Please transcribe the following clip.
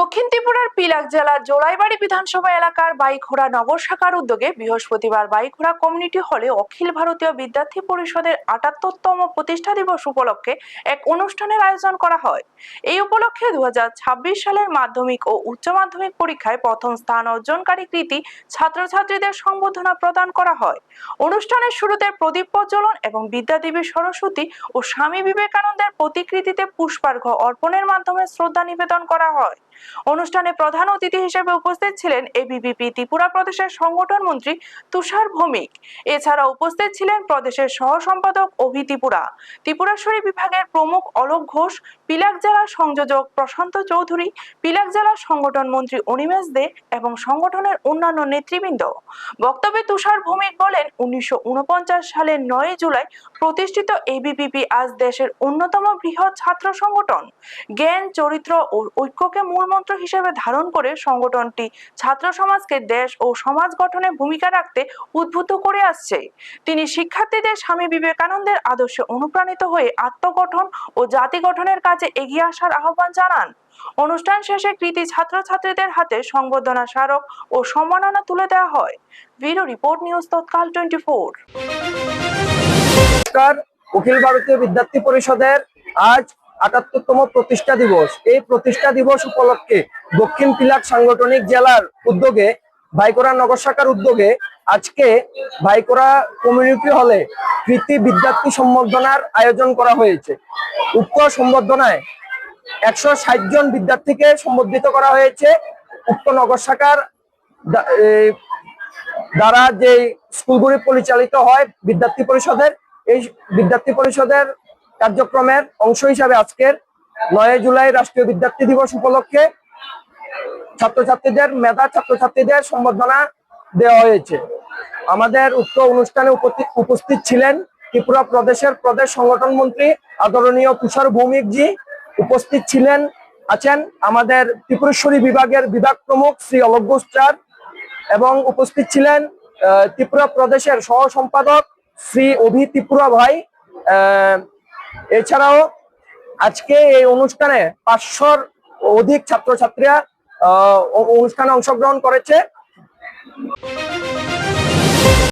দক্ষিণ ত্রিপুরার পিলাক জেলার জোলাইবাড়ি বিধানসভা এলাকার বাইখোড়া নগর শাখার উদ্যোগে বৃহস্পতিবার বাইখোড়া কমিউনিটি হলে অখিল ভারতীয় বিদ্যার্থী পরিষদের ৭৮তম প্রতিষ্ঠা দিবস উপলক্ষে এক অনুষ্ঠানের আয়োজন করা হয়। এই উপলক্ষে 2026 সালের মাধ্যমিক ও উচ্চ মাধ্যমিক পরীক্ষায় প্রথম স্থান অর্জনকারী কৃতী ছাত্রছাত্রীদের সংবর্ধনা প্রদান করা হয়। অনুষ্ঠানের শুরুতে প্রদীপ প্রজ্বলন এবং বিদ্যাদেবী সরস্বতী ও স্বামী বিবেকানন্দের প্রতিকৃতিতে পুষ্পার্ঘ্য অর্পণের মাধ্যমে শ্রদ্ধা নিবেদন করা হয়। অনুষ্ঠানে প্রধান অতিথি হিসেবে উপস্থিত ছিলেন এবিভিপি ত্রিপুরা প্রদেশের সংগঠন মন্ত্রী তুষার ভৌমিক। এছাড়া উপস্থিত ছিলেন প্রদেশের সহ সম্পাদক অভি ত্রিপুরা, ত্রিপুরাশ্বরী বিভাগের প্রমুখ অলোক ঘোষ, পিলাক জেলার সংযোজক প্রশান্ত চৌধুরী, পিলাক জেলার সংগঠন মন্ত্রী অনিমেষ দে এবং সংগঠনের অন্যান্য নেতৃবৃন্দ। বক্তব্যে তুষার ভৌমিক বলেন, 1949 সালের 9 জুলাই প্রতিষ্ঠিত এবিভিপি আজ দেশের অন্যতম বৃহৎ ছাত্র সংগঠন। জ্ঞান, চরিত্র ও ঐক্যকে মূলমন্ত্র হিসেবে ধারণ করে সংগঠনটি ছাত্র সমাজকে দেশ ও সমাজ গঠনে ভূমিকা রাখতে উদ্বুদ্ধ করে আসছে। তিনি শিক্ষার্থীদের স্বামী বিবেকানন্দের আদর্শে অনুপ্রাণিত হয়ে আত্মগঠন ও জাতি গঠনের কাজে এগিয়ে আসার আহ্বান জানান। অনুষ্ঠান শেষে কৃতী ছাত্রছাত্রীদের হাতে সংবর্ধনা স্মারক ও সম্মাননা তুলে দেওয়া হয়। ব্যুরো রিপোর্ট, নিউজ তৎকাল 24। অখিল ভারতীয় বিদ্যার্থী পরিষদের আজ ৭৮তম প্রতিষ্ঠা দিবস। এই প্রতিষ্ঠা দিবস উপলক্ষে দক্ষিণ পিলাক সাংগঠনিক জেলার উদ্যোগে ভাইকোড়া নগর শাখার উদ্যোগে আজকে ভাইকোড়া কমিউনিটি হলে কৃতী বিদ্যার্থী সম্বর্ধনার আয়োজন করা হয়েছে। উক্ত সম্বর্ধনায় ১৬০ জন বিদ্যার্থীকে সম্বর্ধিত করা হয়েছে। উক্ত নগর শাখার দ্বারা যে স্কুলগুলি পরিচালিত হয় বিদ্যার্থী পরিষদের, এই বিদ্যার্থী পরিষদের কার্যক্রমের অংশ হিসাবে আজকের ৯ জুলাই রাষ্ট্রীয় বিদ্যার্থী দিবস উপলক্ষে ছাত্রছাত্রীদের ছাত্রছাত্রীদের সম্বর্ধনা দেওয়া হয়েছে। আমাদের উক্ত অনুষ্ঠানে উপস্থিত ছিলেন ত্রিপুরা প্রদেশের প্রদেশ সংগঠন মন্ত্রী আদরণীয় তুষার ভৌমিক জি। উপস্থিত আছেন আমাদের ত্রিপুরেশ্বরী বিভাগের বিভাগ প্রমুখ শ্রী অলোক ঘোষ স্যার, এবং উপস্থিত ছিলেন ত্রিপুরা প্রদেশের সহ সম্পাদক শ্রী অভি ত্রিপুরা ভাই। এছাড়াও আজকে এই অনুষ্ঠানে ৫০০-র অধিক ছাত্রছাত্রীরা অনুষ্ঠানে অংশগ্রহণ করেছে।